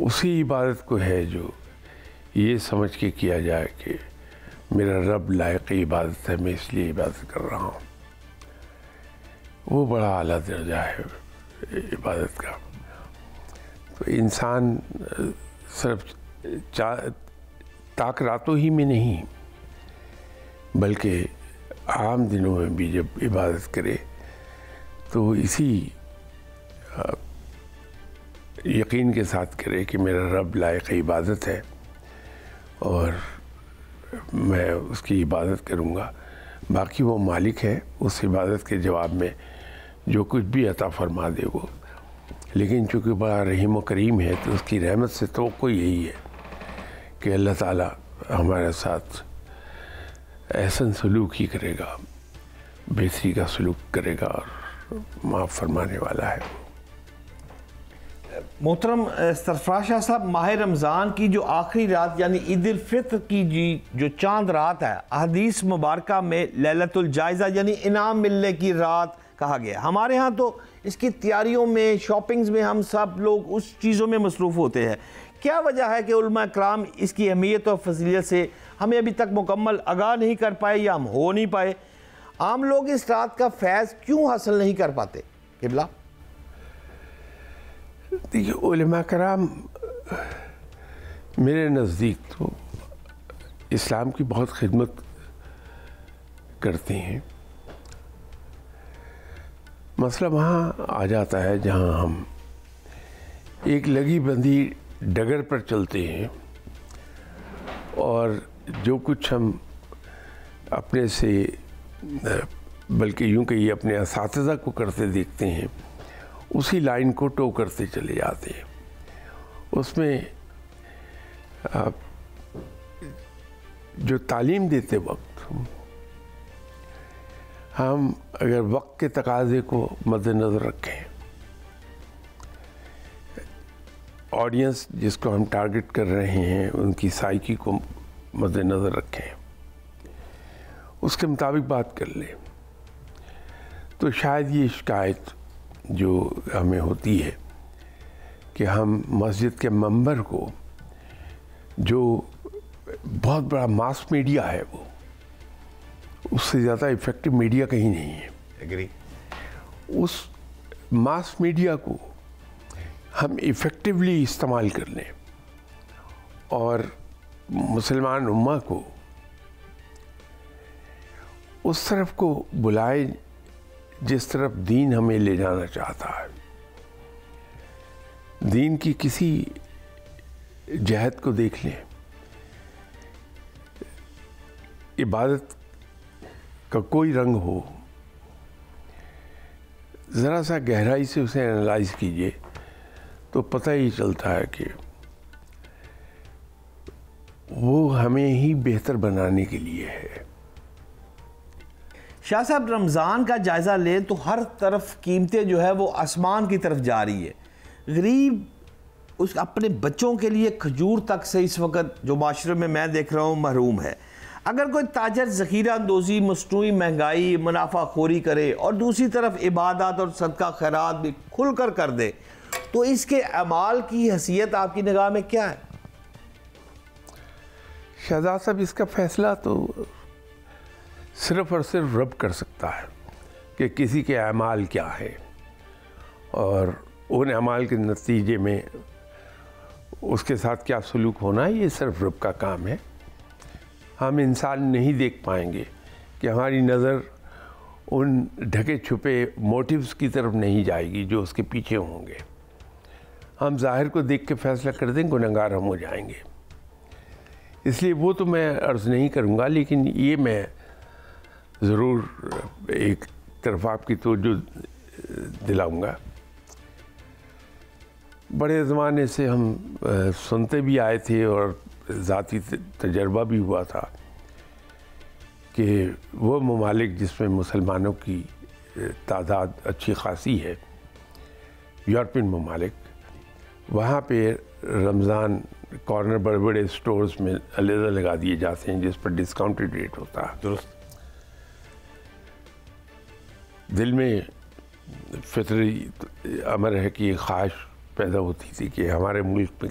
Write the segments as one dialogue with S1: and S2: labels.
S1: اسی عبادت کو ہے جو یہ سمجھ کے کیا جائے کہ میرا رب لائق عبادت ہے، میں اس لیے عبادت کر رہا ہوں، وہ بڑا اعلیٰ درجہ ہے عبادت کا۔ تو انسان صرف تاک راتوں ہی میں نہیں بلکہ عام دنوں میں بھی جب عبادت کرے تو اسی یقین کے ساتھ کرے کہ میرا رب لائق عبادت ہے اور میں اس کی عبادت کروں گا، باقی وہ مالک ہے، اس عبادت کے جواب میں جو کچھ بھی عطا فرما دے وہ، لیکن چونکہ بڑا رحیم و کریم ہے تو اس کی رحمت سے توقع یہی ہے کہ اللہ تعالیٰ ہمارے ساتھ احسن سلوک ہی کرے گا، بہتری کا سلوک کرے گا اور معاف فرمانے والا ہے۔
S2: محترم سرفراز شاہ صاحب، ماہ رمضان کی جو آخری رات یعنی عید الفطر کی جو چاند رات ہے، احادیث مبارکہ میں لیلۃ الجائزہ یعنی انعام ملنے کی رات کہا گیا۔ ہمارے ہاں تو اس کی تیاریوں میں، شاپنگز میں ہم سب لوگ اس چیزوں میں مصروف ہوتے ہیں۔ کیا وجہ ہے کہ علماء کرام اس کی اہمیت اور فضیلت سے ہمیں ابھی تک مکمل آگاہ نہیں کر پائے یا ہم ہو نہیں پائے؟ عام لوگ اس رات کا فیض کیوں حاصل نہیں کر پاتے؟ قبلہ
S1: دیکھیے، علماء کرام میرے نزدیک تو اسلام کی بہت خدمت کرتے ہیں۔ مسئلہ وہاں آ جاتا ہے جہاں ہم ایک لگی بندھی ڈگر پر چلتے ہیں اور جو کچھ ہم اپنے سے بلکہ یوں کہیے اپنے اساتذہ کو کرتے دیکھتے ہیں اسی لائن کو ٹو کرتے چلے جاتے ہیں۔ اس میں جو تعلیم دیتے وقت ہم اگر وقت کے تقاضے کو مد نظر رکھیں، آڈینس جس کو ہم ٹارگٹ کر رہے ہیں ان کی سائیکی کو مد نظر رکھیں، اس کے مطابق بات کر لیں، تو شاید یہ شکایت جو ہمیں ہوتی ہے کہ ہم مسجد کے منبر کو، جو بہت بڑا ماس میڈیا ہے، وہ اس سے زیادہ ایفیکٹو میڈیا کہیں نہیں ہے،
S2: ایگری،
S1: اس ماس میڈیا کو ہم ایفیکٹولی استعمال کر لیں اور مسلمان امہ کو اس طرف کو بلائے جس طرف دین ہمیں لے جانا چاہتا ہے۔ دین کی کسی جہت کو دیکھ لیں، عبادت کا کوئی رنگ ہو، ذرا سا گہرائی سے اسے انالائز کیجئے تو پتہ ہی چلتا ہے کہ وہ ہمیں ہی بہتر بنانے کے لیے ہے۔
S2: شاہ صاحب، رمضان کا جائزہ لیں تو ہر طرف قیمتیں جو ہے وہ آسمان کی طرف جا رہی ہے۔ غریب اس اپنے بچوں کے لیے کھجور تک سے اس وقت جو معاشرے میں دیکھ رہا ہوں محروم ہے۔ اگر کوئی تاجر ذخیرہ اندوزی، مصنوعی مہنگائی، منافع خوری کرے اور دوسری طرف عبادات اور صدقہ خیرات بھی کھل کر دے تو اس کے اعمال کی حیثیت آپ کی نگاہ میں کیا ہے؟
S1: شہزاد صاحب، اس کا فیصلہ تو صرف اور صرف رب کر سکتا ہے کہ کسی کے اعمال کیا ہے، اور ان اعمال کے نتیجے میں اس کے ساتھ کیا سلوک ہونا ہے، یہ صرف رب کا کام ہے۔ ہم انسان نہیں دیکھ پائیں گے کہ ہماری نظر ان ڈھکے چھپے موٹیوز کی طرف نہیں جائے گی جو اس کے پیچھے ہوں گے۔ ہم ظاہر کو دیکھ کے فیصلہ کر دیں، گنہگار ہم ہو جائیں گے۔ اس لیے وہ تو میں عرض نہیں کروں گا، لیکن یہ میں ضرور ایک طرف آپ کی توجہ دلاؤں گا۔ بڑے زمانے سے ہم سنتے بھی آئے تھے اور ذاتی تجربہ بھی ہوا تھا کہ وہ ممالک جس میں مسلمانوں کی تعداد اچھی خاصی ہے، یورپین ممالک، وہاں پہ رمضان کارنر بڑے بڑے سٹورز میں علیحدہ لگا دیے جاتے ہیں جس پر ڈسکاؤنٹڈ ریٹ ہوتا ہے۔
S2: درست۔
S1: دل میں فطری امر ہے کہ یہ خواہش پیدا ہوتی تھی کہ ہمارے ملک میں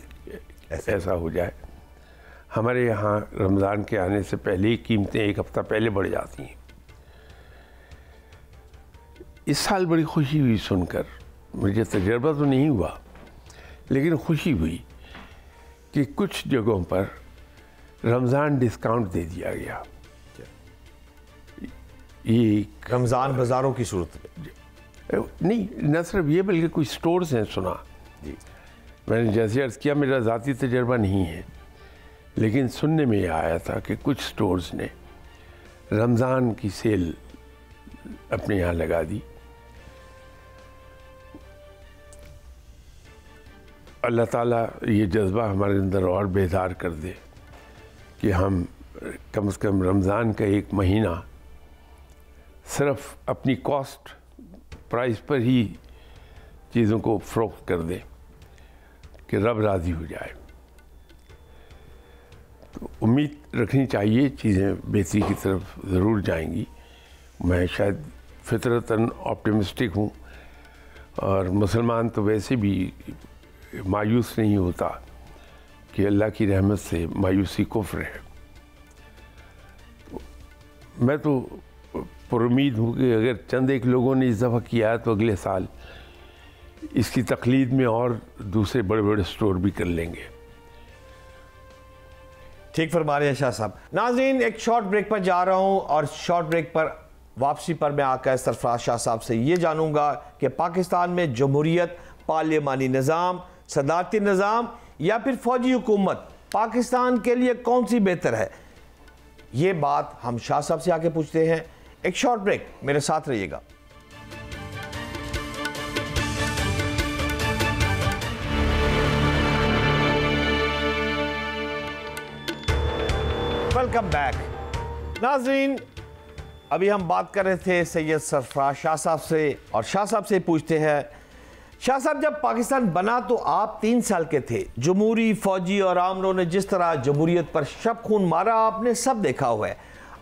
S1: ایسا ہو جائے. ہمارے یہاں رمضان کے آنے سے پہلے ہی قیمتیں ایک ہفتہ پہلے بڑھ جاتی ہیں. اس سال بڑی خوشی ہوئی سن کر, مجھے تجربہ تو نہیں ہوا لیکن خوشی ہوئی کہ کچھ جگہوں پر رمضان ڈسکاؤنٹ دے دیا گیا. یہ
S2: رمضان بازاروں کی صورت میں
S1: نہیں, نہ صرف یہ بلکہ کچھ سٹورز ہیں. سنا
S2: جی,
S1: میں نے جیسے عرض کیا میرا ذاتی تجربہ نہیں ہے لیکن سننے میں یہ آیا تھا کہ کچھ سٹورز نے رمضان کی سیل اپنے یہاں لگا دی. اللہ تعالیٰ یہ جذبہ ہمارے اندر اور بیدار کر دے کہ ہم کم از کم رمضان کا ایک مہینہ صرف اپنی کاسٹ پرائز پر ہی چیزوں کو فروخت کر دیں کہ رب راضی ہو جائے. تو امید رکھنی چاہیے چیزیں بہتری کی طرف ضرور جائیں گی. میں شاید فطرتاً آپٹیمسٹک ہوں, اور مسلمان تو ویسے بھی مایوس نہیں ہوتا کہ اللہ کی رحمت سے مایوسی کفر ہے. میں تو پر امید ہوں کہ اگر چند ایک لوگوں نے اس دفعہ کیا تو اگلے سال اس کی تقلید میں اور دوسرے بڑے بڑے سٹور بھی کر لیں گے.
S2: ٹھیک فرما رہے ہیں شاہ صاحب. ناظرین, ایک شارٹ بریک پر جا رہا ہوں, اور شارٹ بریک پر واپسی پر میں آقا سرفراز شاہ صاحب سے یہ جانوں گا کہ پاکستان میں جمہوریت, پارلیمانی نظام, صدارتی نظام یا پھر فوجی حکومت پاکستان کے لیے کون سی بہتر ہے. یہ بات ہم شاہ صاحب سے آگے پوچھتے ہیں. ایک شارٹ بریک, میرے ساتھ رہیے گا. Welcome back. ناظرین, ابھی ہم بات کر رہے تھے سید سرفراز شاہ صاحب سے, اور شاہ صاحب سے پوچھتے ہیں, شاہ صاحب جب پاکستان بنا تو آپ 3 سال کے تھے. جمہوری, فوجی اور عاملوں نے جس طرح جمہوریت پر شب خون مارا آپ نے سب دیکھا ہوا ہے.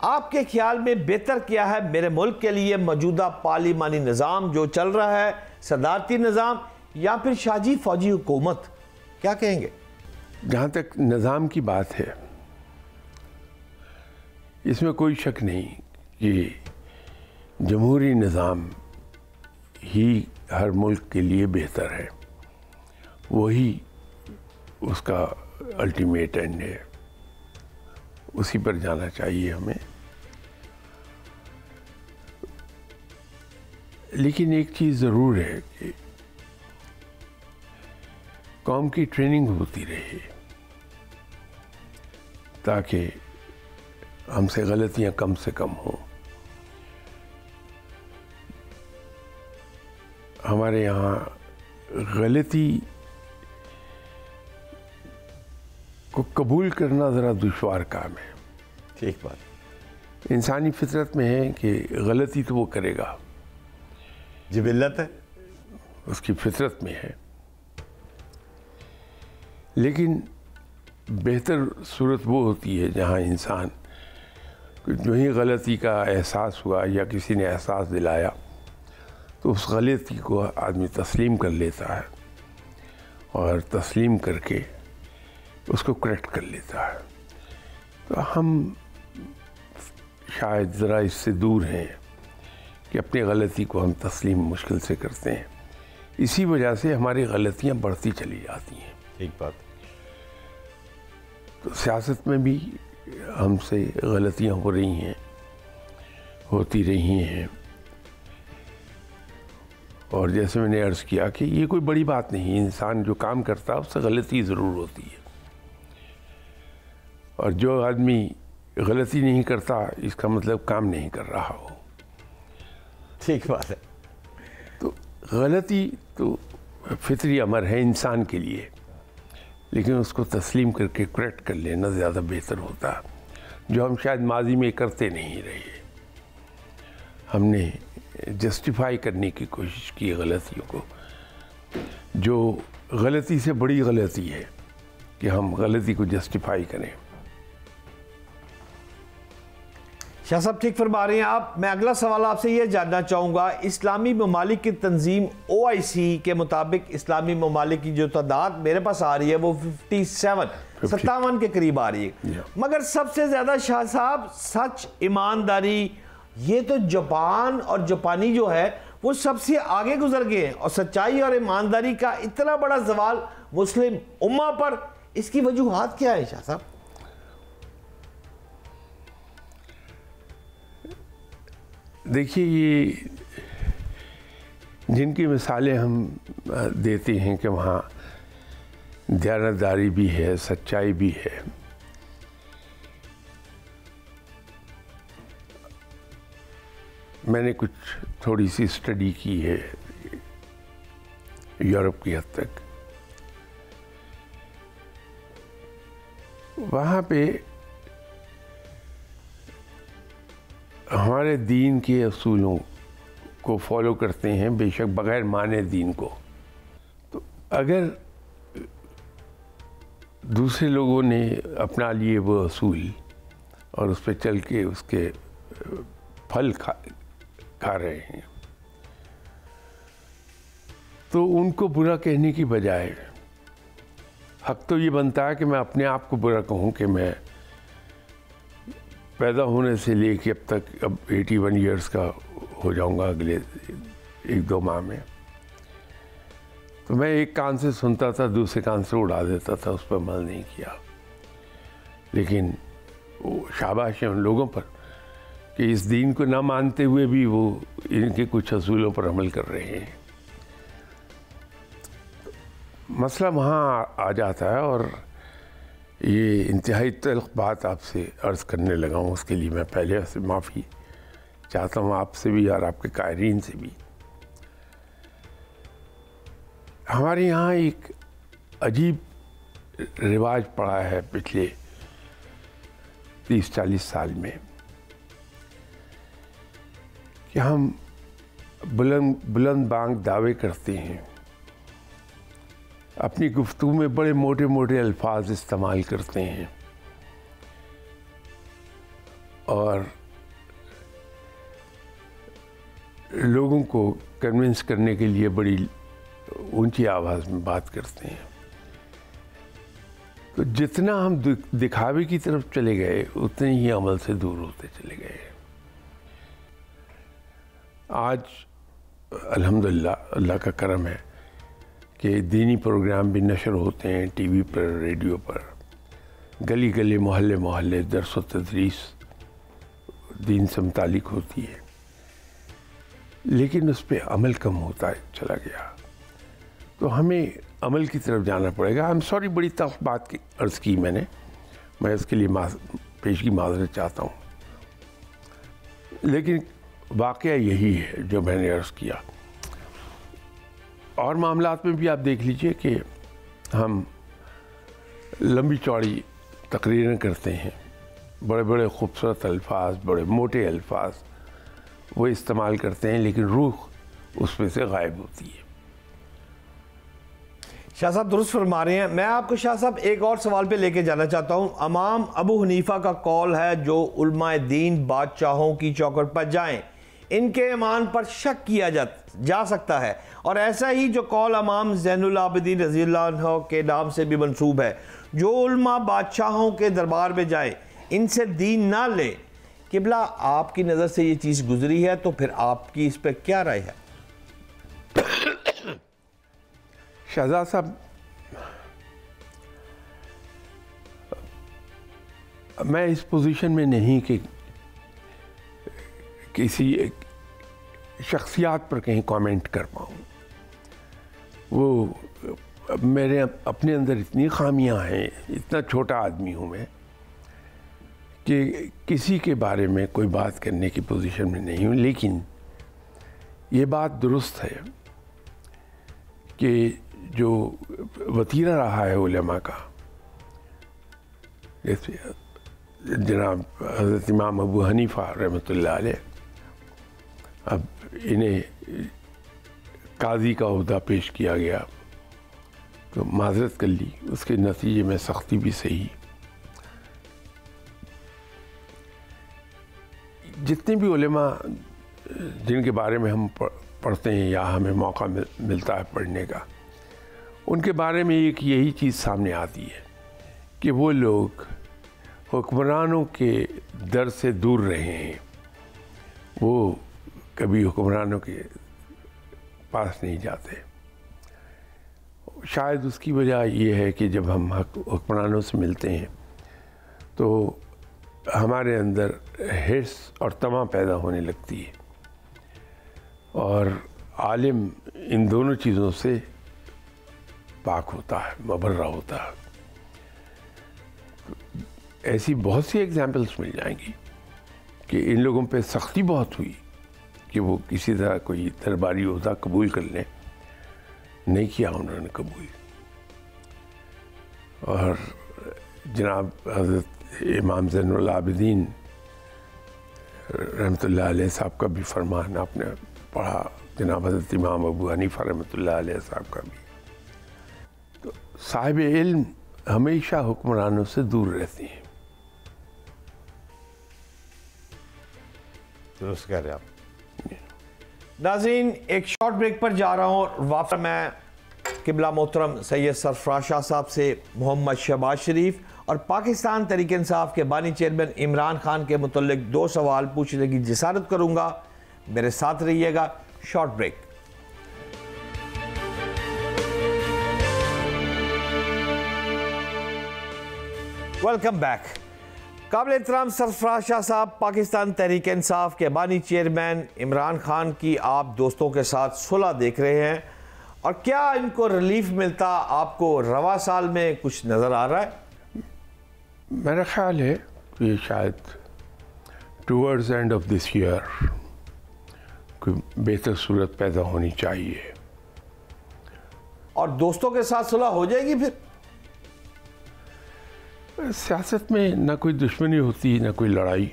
S2: آپ کے خیال میں بہتر کیا ہے میرے ملک کے لیے, موجودہ پارلیمانی نظام جو چل رہا ہے, صدارتی نظام, یا پھر شاہجی فوجی حکومت؟ کیا کہیں گے؟
S1: جہاں تک نظام کی بات ہے, اس میں کوئی شک نہیں کہ جمہوری نظام ہی ہر ملک کے لیے بہتر ہے. وہی اس کا الٹیمیٹ اینڈ ہے, اسی پر جانا چاہیے ہمیں. لیکن ایک چیز ضرور ہے کہ قوم کی ٹریننگ ہوتی رہے تاکہ ہم سے غلطیاں کم سے کم ہوں. ہمارے یہاں غلطی کو قبول کرنا ذرا دشوار کام ہے.
S2: ٹھیک بات.
S1: انسانی فطرت میں ہے کہ غلطی تو وہ کرے گا,
S2: جبلت ہے,
S1: اس کی فطرت میں ہے. لیکن بہتر صورت وہ ہوتی ہے جہاں انسان جو ہی غلطی کا احساس ہوا یا کسی نے احساس دلایا تو اس غلطی کو آدمی تسلیم کر لیتا ہے, اور تسلیم کر کے اس کو کریکٹ کر لیتا ہے. تو ہم شاید ذرا اس سے دور ہیں کہ اپنی غلطی کو ہم تسلیم مشکل سے کرتے ہیں. اسی وجہ سے ہماری غلطیاں بڑھتی چلی جاتی ہیں.
S2: ٹھیک بات.
S1: تو سیاست میں بھی ہم سے غلطیاں ہو رہی ہیں, ہوتی رہی ہیں, اور جیسے میں نے عرض کیا کہ یہ کوئی بڑی بات نہیں. انسان جو کام کرتا ہے اس سے غلطی ضرور ہوتی ہے, اور جو آدمی غلطی نہیں کرتا اس کا مطلب کام نہیں کر رہا ہو.
S2: ٹھیک بات ہے.
S1: تو غلطی تو فطری امر ہے انسان کے لیے, لیکن اس کو تسلیم کر کے کریکٹ کر لینا زیادہ بہتر ہوتا, جو ہم شاید ماضی میں کرتے نہیں رہے. ہم نے جسٹیفائی کرنے کی کوشش کی غلطیوں کو, جو غلطی سے بڑی غلطی ہے کہ ہم غلطی کو جسٹیفائی کریں.
S2: شاہ صاحب ٹھیک فرما رہے ہیں آپ. میں اگلا سوال آپ سے یہ جاننا چاہوں گا, اسلامی ممالک کی تنظیم OIC کے مطابق اسلامی ممالک کی جو تعداد میرے پاس آ رہی ہے وہ 57 کے قریب آ رہی ہے, مگر سب سے زیادہ شاہ صاحب سچ, ایمانداری, یہ تو جاپان اور جاپانی جو ہے وہ سب سے آگے گزر گئے ہیں, اور سچائی اور ایمانداری کا اتنا بڑا زوال مسلم امہ پر, اس کی وجوہات کیا ہے شاہ صاحب؟
S1: دیکھیے, یہ جن کی مثالیں ہم دیتے ہیں کہ وہاں دیانتداری بھی ہے, سچائی بھی ہے, میں نے کچھ تھوڑی سی اسٹڈی کی ہے یورپ کی حد تک. وہاں پہ ہمارے دین کے اصولوں کو فالو کرتے ہیں, بے شک بغیر مانے دین کو. تو اگر دوسرے لوگوں نے اپنا لیے وہ اصول اور اس پہ چل کے اس کے پھل کھا رہے ہیں, تو ان کو برا کہنے کی بجائے حق تو یہ بنتا ہے کہ میں اپنے آپ کو برا کہوں کہ میں پیدا ہونے سے لے کے اب تک, اب 81 ایئرس کا ہو جاؤں گا اگلے 1-2 ماہ میں, تو میں ایک کان سے سنتا تھا, دوسرے کان سے اڑا دیتا تھا, اس پر عمل نہیں کیا. لیکن وہ شاباش ہے ان لوگوں پر کہ اس دین کو نہ مانتے ہوئے بھی وہ ان کے کچھ اصولوں پر عمل کر رہے ہیں. مسئلہ وہاں آ جاتا ہے, اور یہ انتہائی تلخ بات آپ سے عرض کرنے لگا ہوں, اس کے لیے میں پہلے سے معافی چاہتا ہوں آپ سے بھی اور آپ کے قائرین سے بھی. ہمارے یہاں ایک عجیب رواج پڑا ہے پچھلے 30-40 سال میں کہ ہم بلند بانگ دعوے کرتے ہیں, اپنی گفتگو میں بڑے موٹے موٹے الفاظ استعمال کرتے ہیں, اور لوگوں کو کنونس کرنے کے لیے بڑی اونچی آواز میں بات کرتے ہیں. تو جتنا ہم دکھاوے کی طرف چلے گئے اتنے ہی عمل سے دور ہوتے چلے گئے. آج الحمدللہ اللہ کا کرم ہے کہ دینی پروگرام بھی نشر ہوتے ہیں ٹی وی پر, ریڈیو پر, گلی گلی محلے محلے درس و تدریس دین سے متعلق ہوتی ہے, لیکن اس پہ عمل کم ہوتا ہے چلا گیا. تو ہمیں عمل کی طرف جانا پڑے گا. I'm sorry, بڑی تلخ بات کی عرض کی میں اس کے لیے پیشگی معذرت چاہتا ہوں, لیکن واقعہ یہی ہے جو میں نے عرض کیا. اور معاملات میں بھی آپ دیکھ لیجئے کہ ہم لمبی چوڑی تقریریں کرتے ہیں, بڑے بڑے خوبصورت الفاظ, بڑے موٹے الفاظ وہ استعمال کرتے ہیں, لیکن روح اس میں سے غائب ہوتی ہے.
S2: شاہ صاحب درست فرما رہے ہیں. میں آپ کو شاہ صاحب ایک اور سوال پہ لے کے جانا چاہتا ہوں. امام ابو حنیفہ کا قول ہے جو علماء دین بادشاہوں کی چوکھٹ پر جائیں ان کے ایمان پر شک کیا جا سکتا ہے, اور ایسا ہی جو قول امام زین العابدین رضی اللہ عنہ کے نام سے بھی منسوب ہے, جو علماء بادشاہوں کے دربار میں جائیں ان سے دین نہ لے. قبلہ آپ کی نظر سے یہ چیز گزری ہے تو پھر آپ کی اس پہ کیا رائے ہے؟
S1: شہزاد صاحب, میں اس پوزیشن میں نہیں کہ کسی شخصیات پر کہیں کامنٹ کر پاؤں. وہ میرے اپنے اندر اتنی خامیاں ہیں, اتنا چھوٹا آدمی ہوں میں کہ کسی کے بارے میں کوئی بات کرنے کی پوزیشن میں نہیں ہوں. لیکن یہ بات درست ہے کہ جو وتیرہ رہا ہے علماء کا, جیسے جناب حضرت امام ابو حنیفہ رحمۃ اللہ علیہ, اب انہیں قاضی کا عہدہ پیش کیا گیا تو معذرت کر لی, اس کے نتیجے میں سختی بھی صحیح. جتنے بھی علماء جن کے بارے میں ہم پڑھتے ہیں یا ہمیں موقع ملتا ہے پڑھنے کا، ان کے بارے میں ایک یہی چیز سامنے آتی ہے کہ وہ لوگ حکمرانوں کے در سے دور رہے ہیں، وہ کبھی حکمرانوں کے پاس نہیں جاتے۔ شاید اس کی وجہ یہ ہے کہ جب ہم حکمرانوں سے ملتے ہیں تو ہمارے اندر حرص اور طمع پیدا ہونے لگتی ہے، اور عالم ان دونوں چیزوں سے پاک ہوتا ہے، مبرہ ہوتا ہے۔ ایسی بہت سی ایگزامپلس مل جائیں گی کہ ان لوگوں پہ سختی بہت ہوئی کہ وہ کسی طرح کوئی درباری عہدہ قبول کر لیں، نہیں کیا انہوں نے قبول۔ اور جناب حضرت امام زین العابدین رحمۃ اللہ علیہ صاحب کا بھی فرمان آپ نے پڑھا، جناب حضرت امام ابو حنیفہ رحمۃ اللہ علیہ صاحب کا بھی۔ تو صاحب علم ہمیشہ حکمرانوں سے دور رہتے ہیں۔
S2: درست کہہ رہے آپ۔ ناظرین، ایک شارٹ بریک پر جا رہا ہوں، اور واپس میں قبلہ محترم سید سرفراز شاہ صاحب سے محمد شہباز شریف اور پاکستان تحریک انصاف کے بانی چیئرمین عمران خان کے متعلق 2 سوال پوچھنے کی جسارت کروں گا۔ میرے ساتھ رہیے گا۔ Short break. Welcome back. قابل احترام سرفراز شاہ صاحب، پاکستان تحریک انصاف کے بانی چیئرمین عمران خان کی آپ دوستوں کے ساتھ صلح دیکھ رہے ہیں، اور کیا ان کو ریلیف ملتا آپ کو رواں سال میں کچھ نظر آ رہا ہے؟
S1: میرا خیال ہے کہ شاید towards end of this year کوئی بہتر صورت پیدا ہونی چاہیے۔
S2: اور دوستوں کے ساتھ صلح ہو جائے گی پھر؟
S1: سیاست میں نہ کوئی دشمنی ہوتی، نہ کوئی لڑائی،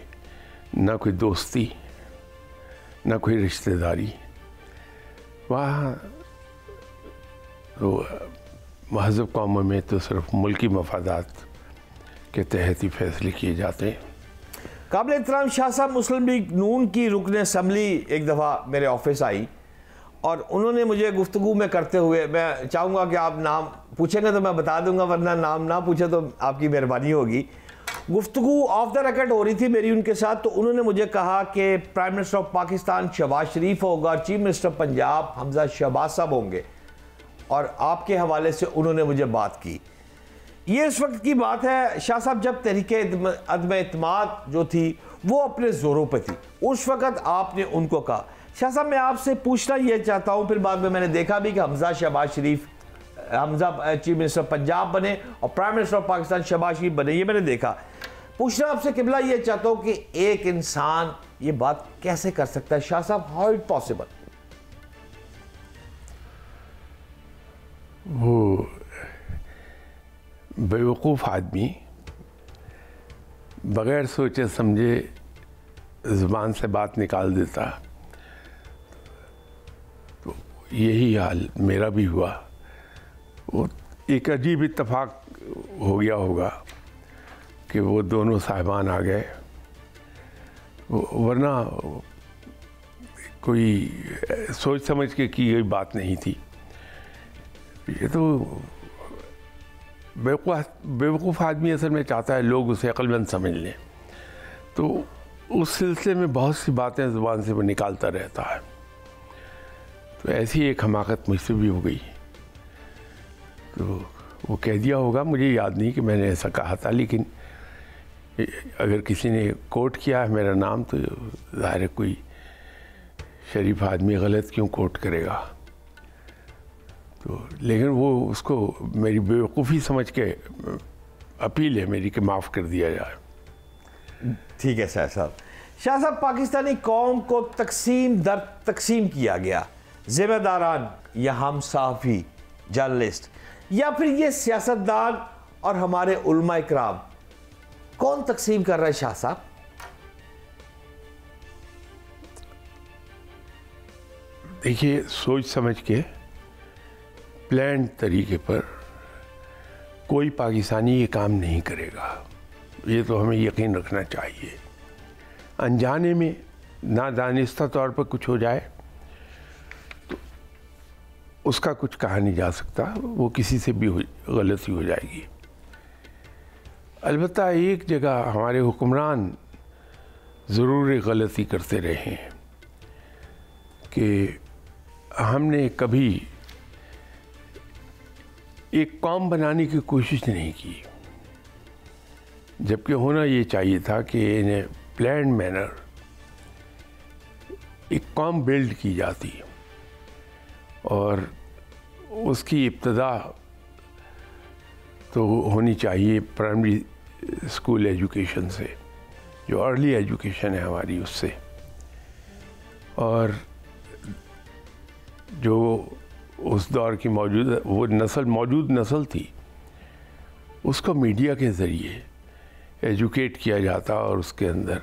S1: نہ کوئی دوستی، نہ کوئی رشتہ داری۔ وہاں تو مہذب قوموں میں تو صرف ملکی مفادات کے تحت ہی فیصلے کیے جاتے ہیں۔
S2: قابل احترام شاہ صاحب، مسلم لیگ نون کی رکن اسمبلی ایک دفعہ میرے آفس آئی، اور انہوں نے مجھے گفتگو میں کرتے ہوئے، میں چاہوں گا کہ آپ نام پوچھیں گے تو میں بتا دوں گا، ورنہ نام نہ پوچھے تو آپ کی مہربانی ہوگی۔ گفتگو آف دا ریکارڈ ہو رہی تھی میری ان کے ساتھ، تو انہوں نے مجھے کہا کہ prime minister of Pakistan Shehbaz Sharif ہوگا اور چیف منسٹر پنجاب حمزہ شہباز صاحب ہوں گے، اور آپ کے حوالے سے انہوں نے مجھے بات کی۔ یہ اس وقت کی بات ہے شاہ صاحب جب تحریک عدم اعتماد جو تھی وہ اپنے زوروں پہ تھی، اس وقت آپ نے ان کو کہا۔ شاہ صاحب میں آپ سے پوچھنا یہ چاہتا ہوں، پھر بعد میں نے دیکھا بھی کہ حمزہ شہباز شریف، حمزہ چیف منسٹر پنجاب بنے اور prime minister of Pakistan Shehbaz Sharif بنے، یہ میں نے دیکھا۔ پوچھنا آپ سے قبلہ یہ چاہتا ہوں کہ ایک انسان یہ بات کیسے کر سکتا ہے؟ شاہ صاحب، ہاؤ اٹ پاسبل؟
S1: وہ بیوقوف آدمی بغیر سوچے سمجھے زبان سے بات نکال دیتا، تو یہی حال میرا بھی ہوا۔ وہ ایک عجیب اتفاق ہو گیا ہوگا کہ وہ دونوں صاحبان آ گئے، ورنہ کوئی سوچ سمجھ کے کی گئی بات نہیں تھی۔ یہ تو بیوقوف آدمی اصل میں چاہتا ہے لوگ اسے عقل مند سمجھ لیں، تو اس سلسلے میں بہت سی باتیں زبان سے وہ نکالتا رہتا ہے۔ تو ایسی ایک حماقت مجھ سے بھی ہو گئی، تو وہ کہہ دیا ہوگا، مجھے یاد نہیں کہ میں نے ایسا کہا تھا، لیکن اگر کسی نے کوٹ کیا ہے میرا نام تو ظاہر ہے کوئی شریف آدمی غلط کیوں کوٹ کرے گا۔ تو لیکن وہ اس کو میری بیوقوفی سمجھ کے اپیل ہے میری کہ معاف کر دیا جائے۔
S2: ٹھیک ہے شاہ صاحب۔ شاہ صاحب، پاکستانی قوم کو تقسیم در تقسیم کیا گیا، ذمہ داران یا ہم صحافی، جرنلسٹ، یا پھر یہ سیاستدان اور ہمارے علماء اکرام، کون تقسیم کر رہا ہے شاہ صاحب؟
S1: دیکھیے، سوچ سمجھ کے پلانڈ طریقے پر کوئی پاکستانی یہ کام نہیں کرے گا، یہ تو ہمیں یقین رکھنا چاہیے۔ انجانے میں نادانستہ طور پر کچھ ہو جائے تو اس کا کچھ کہا نہیں جا سکتا، وہ کسی سے بھی غلطی ہو جائے گی۔ البتہ ایک جگہ ہمارے حکمران ضرور ایک غلطی کرتے رہے ہیں کہ ہم نے کبھی ایک قوم بنانے کی کوشش نہیں کی، جبکہ ہونا یہ چاہیے تھا کہ انہیں پلانڈ مینر ایک قوم بلڈ کی جاتی اور اس کی ابتدا تو ہونی چاہیے پرائمری اسکول ایجوکیشن سے، جو ارلی ایجوکیشن ہے ہماری، اس سے، اور جو اس دور کی موجود نسل تھی اس کو میڈیا کے ذریعے ایجوکیٹ کیا جاتا اور اس کے اندر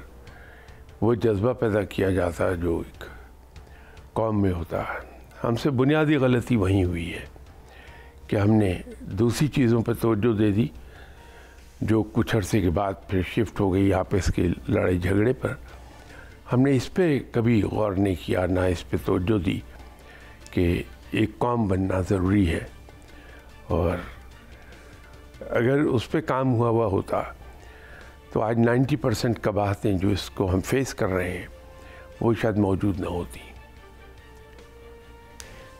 S1: وہ جذبہ پیدا کیا جاتا جو ایک قوم میں ہوتا ہے۔ ہم سے بنیادی غلطی وہیں ہوئی ہے کہ ہم نے دوسری چیزوں پہ توجہ دے دی، جو کچھ عرصے کے بعد پھر شفٹ ہو گئی آپس کے لڑائی جھگڑے پر۔ ہم نے اس پہ کبھی غور نہیں کیا، نہ اس پہ توجہ دی کہ ایک قوم بننا ضروری ہے، اور اگر اس پہ کام ہوا ہوتا تو آج 90% قباحتیں جو اس کو ہم فیس کر رہے ہیں وہ شاید موجود نہ ہوتی۔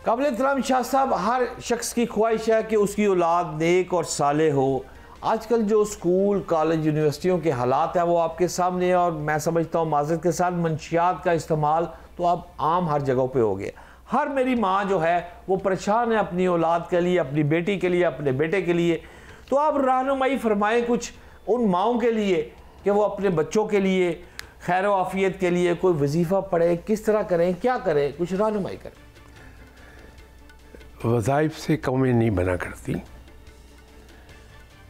S2: قابل احترام شاہ صاحب، ہر شخص کی خواہش ہے کہ اس کی اولاد نیک اور صالح ہو۔ آج کل جو اسکول، کالج، یونیورسٹیوں کے حالات ہیں وہ آپ کے سامنے ہیں، اور میں سمجھتا ہوں معذرت کے ساتھ منشیات کا استعمال تو اب عام ہر جگہوں پہ ہو گیا۔ ہر میری ماں جو ہے وہ پریشان ہے اپنی اولاد کے لیے، اپنی بیٹی کے لیے، اپنے بیٹے کے لیے۔ تو آپ رہنمائی فرمائیں کچھ ان ماؤں کے لیے کہ وہ اپنے بچوں کے لیے خیر و عافیت کے لیے کوئی وظیفہ پڑھیں، کس طرح کریں، کیا کریں، کچھ رہنمائی کریں۔
S1: وظائف سے قومیں نہیں بنا کرتی،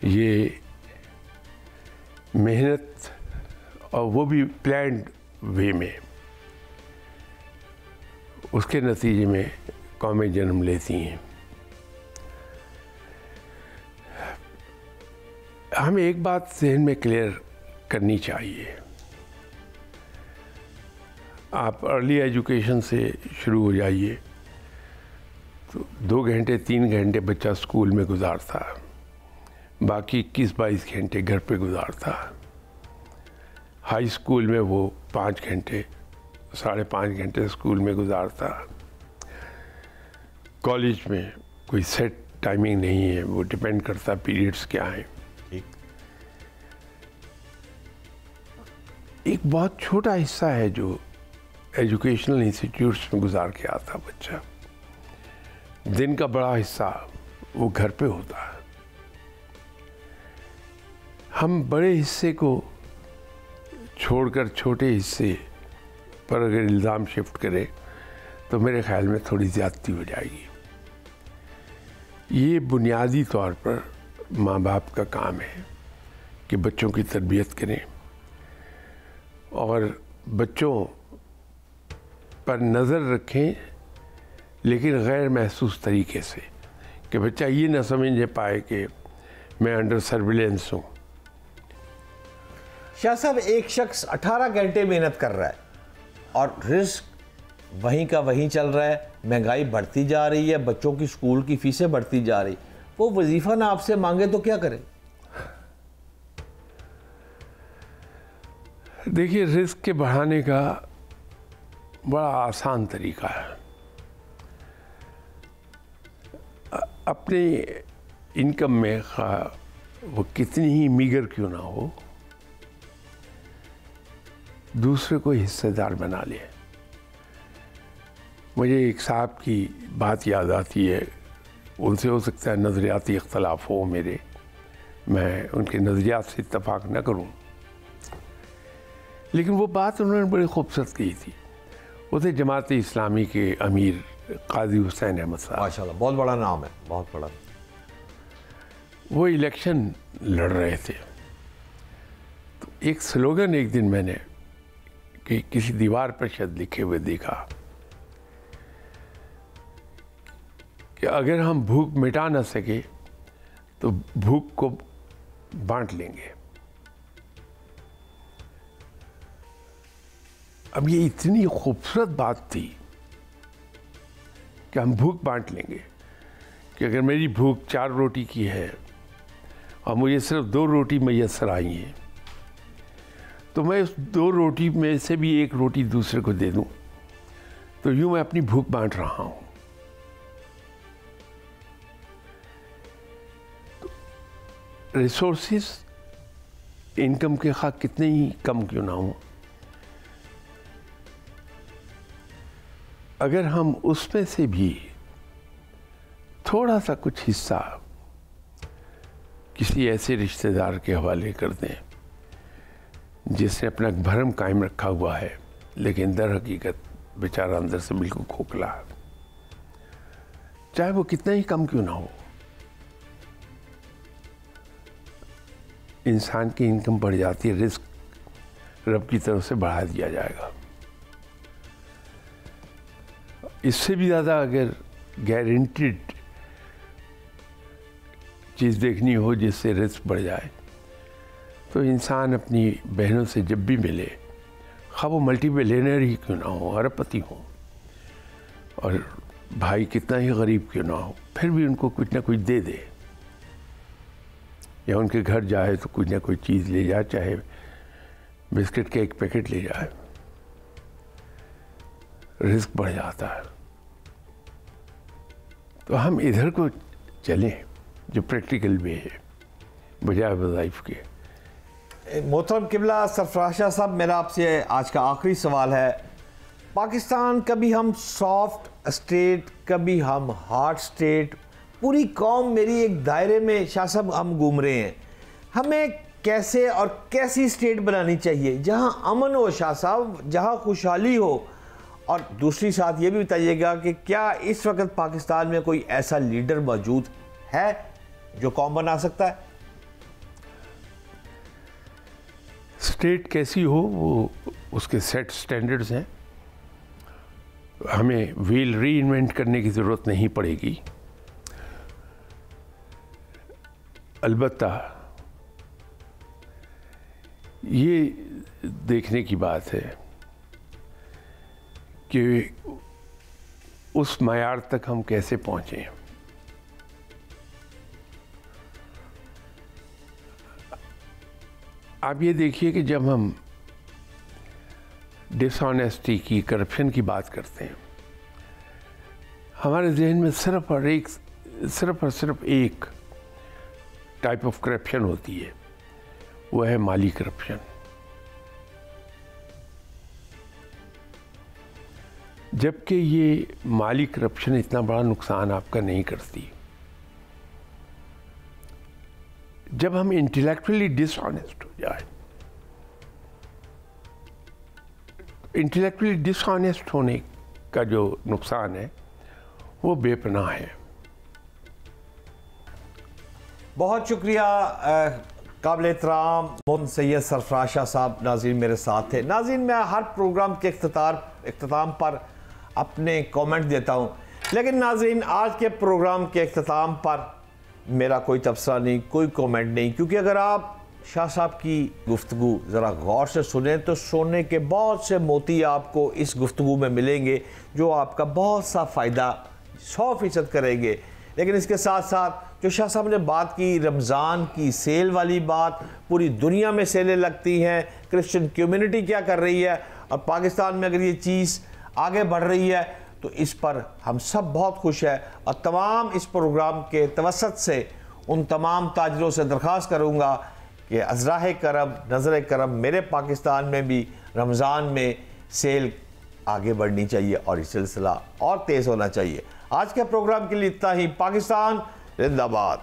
S1: یہ محنت اور وہ بھی پلانڈ وے میں، اس کے نتیجے میں قومیں جنم لیتی ہیں۔ ہمیں ایک بات ذہن میں کلیئر کرنی چاہیے، آپ ارلی ایجوکیشن سے شروع ہو جائیے تو 2 گھنٹے 3 گھنٹے بچہ اسکول میں گزارتا، باقی 21-22 گھنٹے گھر پہ گزارتا۔ ہائی اسکول میں وہ 5 گھنٹے 5.5 گھنٹے اسکول میں گزارتا۔ کالج میں کوئی سیٹ ٹائمنگ نہیں ہے، وہ ڈپینڈ کرتا پیریڈز کیا ہیں۔ ایک بہت چھوٹا حصہ ہے جو ایجوکیشنل انسٹیٹیوٹس میں گزار کے آتا بچہ، دن کا بڑا حصہ وہ گھر پہ ہوتا ہے۔ ہم بڑے حصے کو چھوڑ کر چھوٹے حصے پر اگر الزام شفٹ کرے تو میرے خیال میں تھوڑی زیادتی ہو جائے گی۔ یہ بنیادی طور پر ماں باپ کا کام ہے کہ بچوں کی تربیت کریں اور بچوں پر نظر رکھیں، لیکن غیر محسوس طریقے سے، کہ بچہ یہ نہ سمجھ پائے کہ میں انڈر سرویلنس ہوں۔
S2: شاہ صاحب، ایک شخص 18 گھنٹے محنت کر رہا ہے اور رزق وہیں کا وہیں چل رہا ہے، مہنگائی بڑھتی جا رہی ہے، بچوں کی اسکول کی فیسیں بڑھتی جا رہی، وہ وظیفہ نہ آپ سے مانگے تو کیا کرے؟
S1: دیکھیے، رزق کے بڑھانے کا بڑا آسان طریقہ ہے۔ اپنی انکم میں وہ کتنی ہی میگر کیوں نہ ہو، دوسرے کو حصہ دار بنا لے۔ مجھے ایک صاحب کی بات یاد آتی ہے، ان سے ہو سکتا ہے نظریاتی اختلاف ہو میرے، میں ان کے نظریات سے اتفاق نہ کروں، لیکن وہ بات انہوں نے بڑی خوبصورت کی تھی۔ وہ تھے جماعت اسلامی کے امیر قاضی حسین احمد صاحب۔
S2: ماشاءاللہ، بہت بڑا نام ہے، بہت بڑا۔
S1: وہ الیکشن لڑ رہے تھے، تو ایک سلوگن ایک دن میں نے کہ کسی دیوار پر شاید لکھے ہوئے دیکھا کہ اگر ہم بھوک مٹا نہ سکے تو بھوک کو بانٹ لیں گے۔ اب یہ اتنی خوبصورت بات تھی کہ ہم بھوک بانٹ لیں گے، کہ اگر میری بھوک 4 روٹی کی ہے اور مجھے صرف 2 روٹی میسر آئی ہیں تو میں اس 2 روٹی میں سے بھی 1 روٹی دوسرے کو دے دوں، تو یوں میں اپنی بھوک بانٹ رہا ہوں۔ ریسورسز انکم کے خواہ کتنے ہی کم کیوں نہ ہوں، اگر ہم اس میں سے بھی تھوڑا سا کچھ حصہ کسی ایسے رشتہ دار کے حوالے کر دیں جس نے اپنا بھرم قائم رکھا ہوا ہے لیکن در حقیقت بیچارہ اندر سے بالکل کھوکھلا ہے، چاہے وہ کتنا ہی کم کیوں نہ ہو، انسان کی انکم بڑھ جاتی ہے، رزق رب کی طرف سے بڑھا دیا جائے گا۔ اس سے بھی زیادہ اگر گارنٹیڈ چیز دیکھنی ہو جس سے رزق بڑھ جائے تو انسان اپنی بہنوں سے جب بھی ملے، خواہ وہ ملٹی ملینئر ہی کیوں نہ ہو، ارب پتی ہوں، اور بھائی کتنا ہی غریب کیوں نہ ہو، پھر بھی ان کو کچھ نہ کچھ دے دے، یا ان کے گھر جائے تو کچھ نہ کوئی چیز لے جائے، چاہے بسکٹ کے 1 پیکٹ لے جائے، رزق بڑھ جاتا ہے۔ تو ہم ادھر کو چلیں جو پریکٹیکل وے ہے بجائے وظائف کے۔
S2: محترم قبلہ سرفراز شاہ صاحب، میرا آپ سے آج کا آخری سوال ہے، پاکستان کبھی ہم سافٹ اسٹیٹ، کبھی ہم ہارڈ اسٹیٹ، پوری قوم میری ایک دائرے میں شاہ صاحب ہم گھوم رہے ہیں، ہمیں کیسے اور کیسی اسٹیٹ بنانی چاہیے جہاں امن ہو شاہ صاحب، جہاں خوشحالی ہو؟ اور دوسری ساتھ یہ بھی بتائیے گا کہ کیا اس وقت پاکستان میں کوئی ایسا لیڈر موجود ہے جو قوم بنا سکتا ہے؟
S1: اسٹیٹ کیسی ہو وہ اس کے سیٹ سٹینڈرڈز ہیں، ہمیں ویل ری انوینٹ کرنے کی ضرورت نہیں پڑے گی، البتہ یہ دیکھنے کی بات ہے کہ اس معیار تک ہم کیسے پہنچیں۔ آپ یہ دیکھیے کہ جب ہم ڈس آنیسٹی کی، کرپشن کی بات کرتے ہیں، ہمارے ذہن میں صرف اور صرف ایک ٹائپ آف کرپشن ہوتی ہے، وہ ہے مالی کرپشن۔ جبکہ یہ مالی کرپشن اتنا بڑا نقصان آپ کا نہیں کرتی۔ جب ہم انٹلیکچولی ڈس آنیسٹ ہو جائیں، انٹلیکچولی ڈس آنیسٹ ہونے کا جو نقصان ہے وہ بے پناہ ہے۔
S2: بہت شکریہ قابل احترام محمد سید سرفراز شاہ صاحب، ناظرین میرے ساتھ تھے۔ ناظرین، میں ہر پروگرام کے اختتام پر اپنے کومنٹ دیتا ہوں، لیکن ناظرین آج کے پروگرام کے اختتام پر میرا کوئی تبصرہ نہیں، کوئی کومنٹ نہیں، کیونکہ اگر آپ شاہ صاحب کی گفتگو ذرا غور سے سنیں تو سونے کے بہت سے موتی آپ کو اس گفتگو میں ملیں گے جو آپ کا بہت سا فائدہ 100% کریں گے۔ لیکن اس کے ساتھ ساتھ جو شاہ صاحب نے بات کی، رمضان کی سیل والی بات، پوری دنیا میں سیلیں لگتی ہیں، کرسچن کمیونٹی کیا کر رہی ہے، اور پاکستان میں اگر یہ چیز آگے بڑھ رہی ہے تو اس پر ہم سب بہت خوش ہیں، اور تمام اس پروگرام کے توسط سے ان تمام تاجروں سے درخواست کروں گا کہ ازراہ کرم، نظر کرم، میرے پاکستان میں بھی رمضان میں سیل آگے بڑھنی چاہیے اور یہ سلسلہ اور تیز ہونا چاہیے۔ آج کے پروگرام کے لیے اتنا ہی۔ پاکستان زندہ باد۔